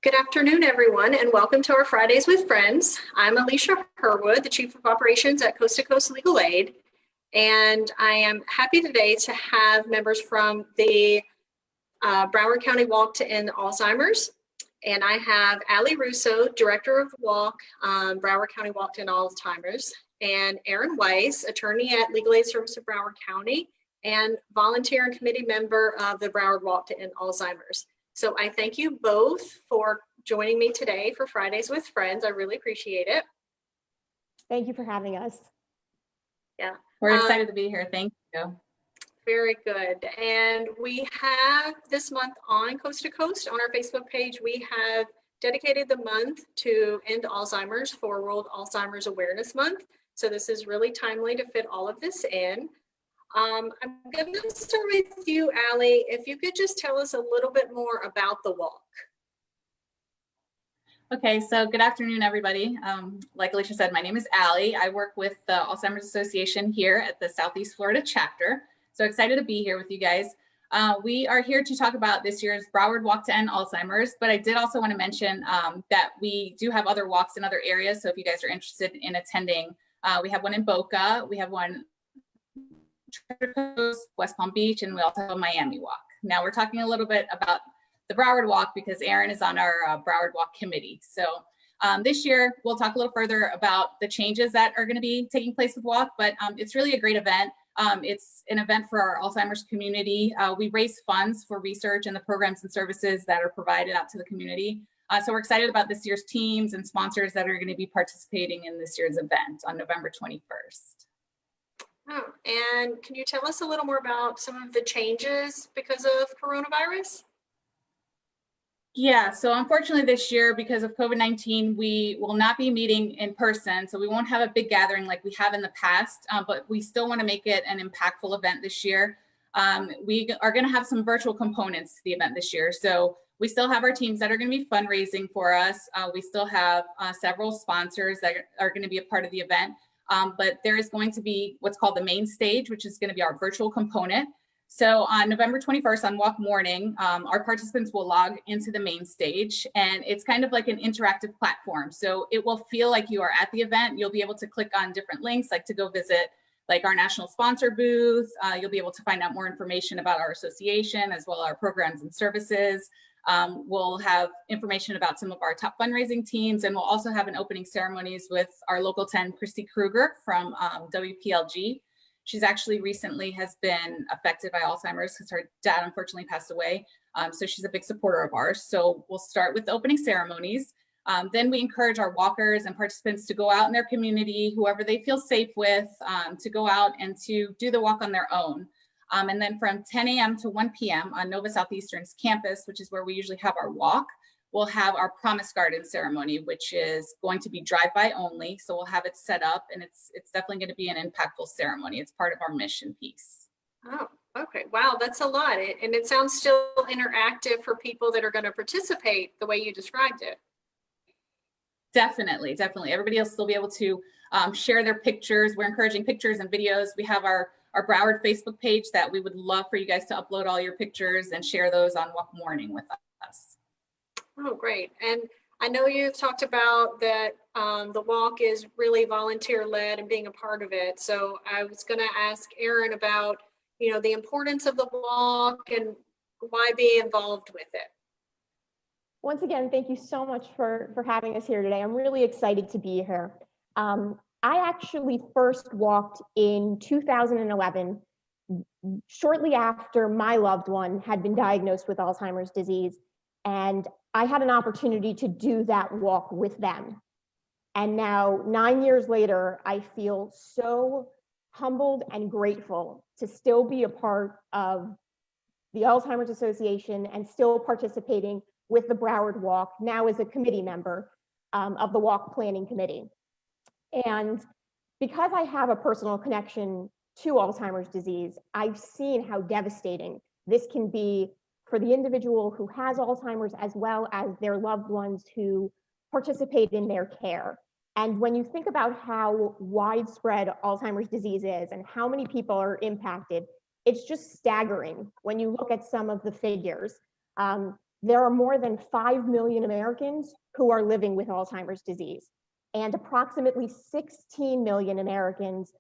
Good afternoon, everyone, and welcome to our Fridays with Friends. I'm Alicia Herwood, the Chief of Operations at Coast to Coast Legal Aid, and I am happy today to have members from the Broward County Walk to End Alzheimer's. And I have Allie Russo, Director of Walk, Broward County Walk to End Alzheimer's, and Aaron Weiss, attorney at Legal Aid Service of Broward County, and volunteer and committee member of the Broward Walk to End Alzheimer's. So I thank you both for joining me today for Fridays with Friends. I really appreciate it. Thank you for having us. Yeah. We're excited to be here. Thank you. Very good. And we have this month on Coast to Coast on our Facebook page, we have dedicated the month to End Alzheimer's for World Alzheimer's Awareness Month. So this is really timely to fit all of this in. I'm going to start with you, Allie. If you could just tell us a little bit more about the walk. Okay, so good afternoon, everybody. Like Alicia said, my name is Allie. I work with the Alzheimer's Association here at the Southeast Florida chapter. So excited to be here with you guys. We are here to talk about this year's Broward Walk to End Alzheimer's, but I did also want to mention that we do have other walks in other areas. So if you guys are interested in attending, we have one in Boca, we have one West Palm Beach, and we also have a Miami walk. Now we're talking a little bit about the Broward Walk because Aaron is on our Broward Walk committee. So this year we'll talk a little further about the changes that are going to be taking place with Walk, but it's really a great event. It's an event for our Alzheimer's community. We raise funds for research and the programs and services that are provided out to the community. So we're excited about this year's teams and sponsors that are going to be participating in this year's event on November 21st. Oh, and can you tell us a little more about some of the changes because of coronavirus? Yeah, so unfortunately this year, because of COVID-19, we will not be meeting in person. So we won't have a big gathering like we have in the past, but we still want to make it an impactful event this year. We are going to have some virtual components to the event this year. So we still have our teams that are going to be fundraising for us. We still have several sponsors that are going to be a part of the event. But there is going to be what's called the main stage, which is going to be our virtual component. So on November 21st on Walk Morning, our participants will log into the main stage, and it's kind of like an interactive platform. So it will feel like you are at the event. You'll be able to click on different links, like to go visit like our national sponsor booth. You'll be able to find out more information about our association as well as our programs and services. We'll have information about some of our top fundraising teams, and we'll also have an opening ceremonies with our local 10, Christy Kruger from WPLG. She's actually recently has been affected by Alzheimer's because her dad unfortunately passed away. So she's a big supporter of ours. So we'll start with the opening ceremonies. Then we encourage our walkers and participants to go out in their community, whoever they feel safe with, to go out and to do the walk on their own. And then from 10 a.m. to 1 p.m. on Nova Southeastern's campus, which is where we usually have our walk, we'll have our Promise Garden ceremony, which is going to be drive-by only. So we'll have it set up, and it's definitely going to be an impactful ceremony. It's part of our mission piece. Oh, okay. Wow, that's a lot. And it sounds still interactive for people that are going to participate the way you described it. Definitely, definitely. Everybody will still be able to share their pictures. We're encouraging pictures and videos. We have our Broward Facebook page that we would love for you guys to upload all your pictures and share those on Walk Morning with us. Oh, great. And I know you've talked about that the walk is really volunteer led and being a part of it. So I was going to ask Aaron about, the importance of the walk and why be involved with it. Once again, thank you so much for having us here today. I'm really excited to be here. I actually first walked in 2011, shortly after my loved one had been diagnosed with Alzheimer's disease. And I had an opportunity to do that walk with them. And now 9 years later, I feel so humbled and grateful to still be a part of the Alzheimer's Association and still participating with the Broward Walk, now as a committee member of the Walk Planning Committee. And because I have a personal connection to Alzheimer's disease, I've seen how devastating this can be for the individual who has Alzheimer's as well as their loved ones who participate in their care. And when you think about how widespread Alzheimer's disease is and how many people are impacted, it's just staggering when you look at some of the figures. there are more than 5 million Americans who are living with Alzheimer's disease, and approximately 16 million Americans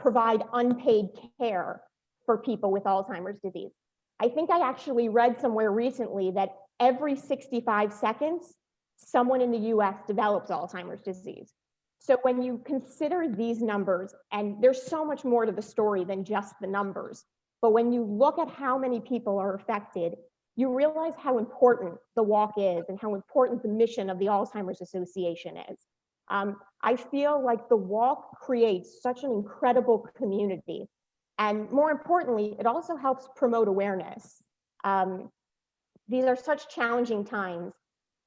provide unpaid care for people with Alzheimer's disease. I think I actually read somewhere recently that every 65 seconds, someone in the US develops Alzheimer's disease. So when you consider these numbers, and there's so much more to the story than just the numbers, but when you look at how many people are affected, you realize how important the walk is and how important the mission of the Alzheimer's Association is. I feel like the walk creates such an incredible community. And more importantly, it also helps promote awareness. These are such challenging times.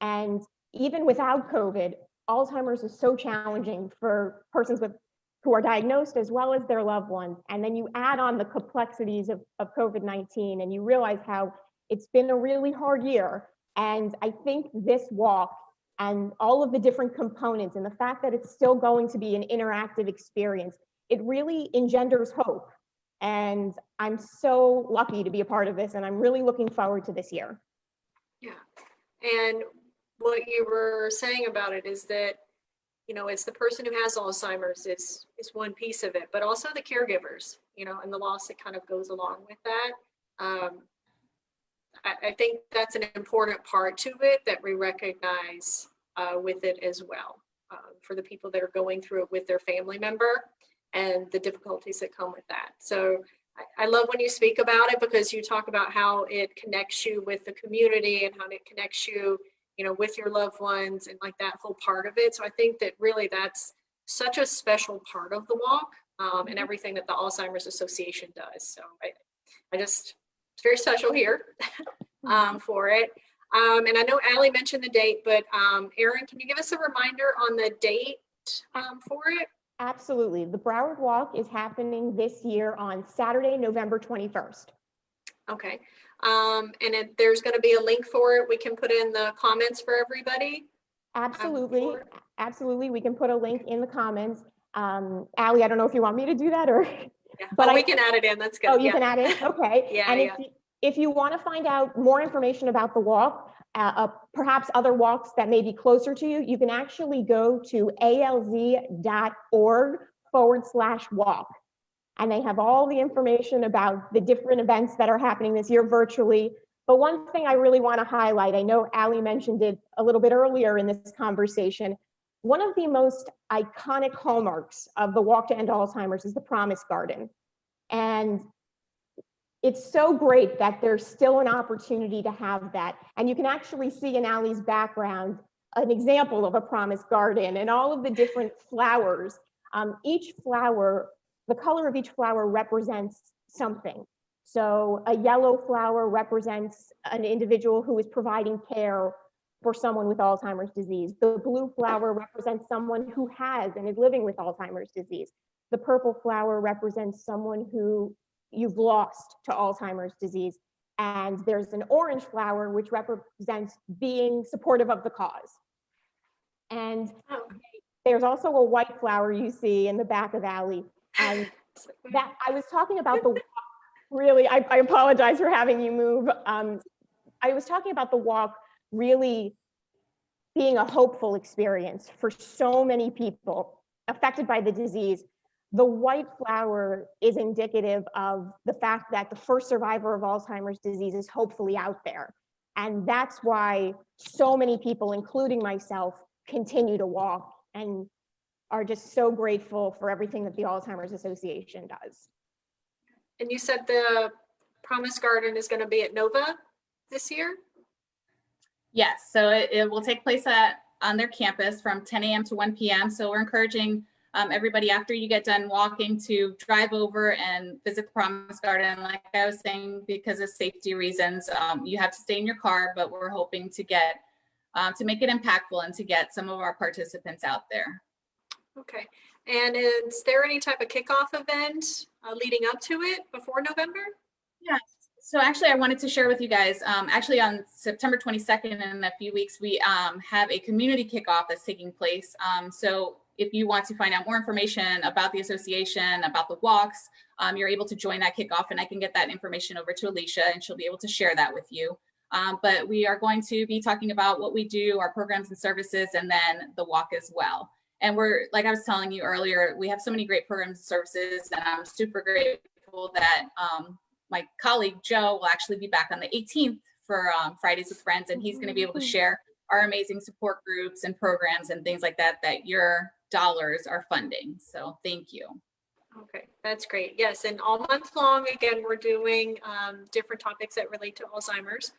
And even without COVID, Alzheimer's is so challenging for persons who are diagnosed as well as their loved ones. And then you add on the complexities of COVID-19 and you realize how it's been a really hard year. And I think this walk and all of the different components and the fact that it's still going to be an interactive experience, it really engenders hope. And I'm so lucky to be a part of this, and I'm really looking forward to this year. Yeah. And what you were saying about it is that, you know, it's the person who has Alzheimer's is one piece of it, but also the caregivers, you know, and the loss that kind of goes along with that. I think that's an important part to it that we recognize with it as well, for the people that are going through it with their family member and the difficulties that come with that. So I love when you speak about it, because you talk about how it connects you with the community and how it connects you, you know, with your loved ones and like that whole part of it. So I think that really that's such a special part of the walk, and everything that the Alzheimer's Association does. So I just, it's very special here for it. And I know Allie mentioned the date, but Erin, can you give us a reminder on the date for it? Absolutely. The Broward Walk is happening this year on Saturday, November 21st. Okay. And there's going to be a link for it. We can put in the comments for everybody. Absolutely. Absolutely. We can put a link in the comments. Allie, I don't know if you want me to do that or. Yeah. But we can add it in. That's good. Oh, you can add it? Okay. Yeah. And if you want to find out more information about the walk, perhaps other walks that may be closer to you, you can actually go to alz.org/walk. And they have all the information about the different events that are happening this year virtually. But one thing I really want to highlight, I know Allie mentioned it a little bit earlier in this conversation, one of the most iconic hallmarks of the Walk to End Alzheimer's is the Promise Garden. And it's so great that there's still an opportunity to have that. And you can actually see in Allie's background an example of a Promise Garden and all of the different flowers. Each flower, the color of each flower represents something. So a yellow flower represents an individual who is providing care for someone with Alzheimer's disease. The blue flower represents someone who has and is living with Alzheimer's disease. The purple flower represents someone who you've lost to Alzheimer's disease. And there's an orange flower, which represents being supportive of the cause. And there's also a white flower you see in the back of Allie. And that I was talking about the walk, really, I apologize for having you move. I was talking about the walk really being a hopeful experience for so many people affected by the disease. The white flower is indicative of the fact that the first survivor of Alzheimer's disease is hopefully out there. And that's why so many people, including myself, continue to walk and are just so grateful for everything that the Alzheimer's Association does. And you said the Promise Garden is going to be at Nova this year? Yes, so it will take place on their campus from 10 a.m. to 1 p.m. So we're encouraging everybody, after you get done walking, to drive over and visit the Promise Garden. Like I was saying, because of safety reasons, you have to stay in your car, but we're hoping to get to make it impactful and to get some of our participants out there. Okay. And is there any type of kickoff event leading up to it before November? Yes. So actually, I wanted to share with you guys, actually on September 22nd, in a few weeks, we have a community kickoff that's taking place. So if you want to find out more information about the association, about the walks, you're able to join that kickoff, and I can get that information over to Alicia and she'll be able to share that with you. But we are going to be talking about what we do, our programs and services, and then the walk as well. And we're, like I was telling you earlier, we have so many great programs and services, and I'm super grateful that my colleague Joe will actually be back on the 18th for Fridays with Friends, and he's going to be able to share our amazing support groups and programs and things like that that your dollars are funding. So thank you. Okay, that's great. Yes, and all month long, again, we're doing different topics that relate to Alzheimer's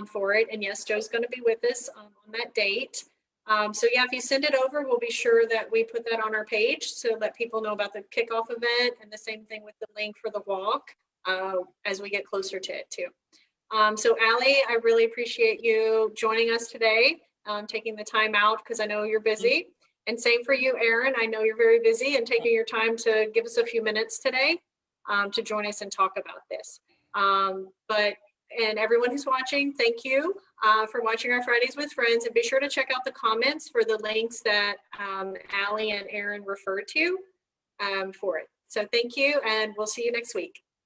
for it. And yes, Joe's going to be with us on that date. So yeah, if you send it over, we'll be sure that we put that on our page to let people know about the kickoff event, and the same thing with the link for the walk as we get closer to it too. So Allie, I really appreciate you joining us today, taking the time out because I know you're busy. And same for you, Erin. I know you're very busy and taking your time to give us a few minutes today to join us and talk about this. And everyone who's watching, thank you for watching our Fridays with Friends. And be sure to check out the comments for the links that Allie and Erin referred to for it. So thank you, and we'll see you next week.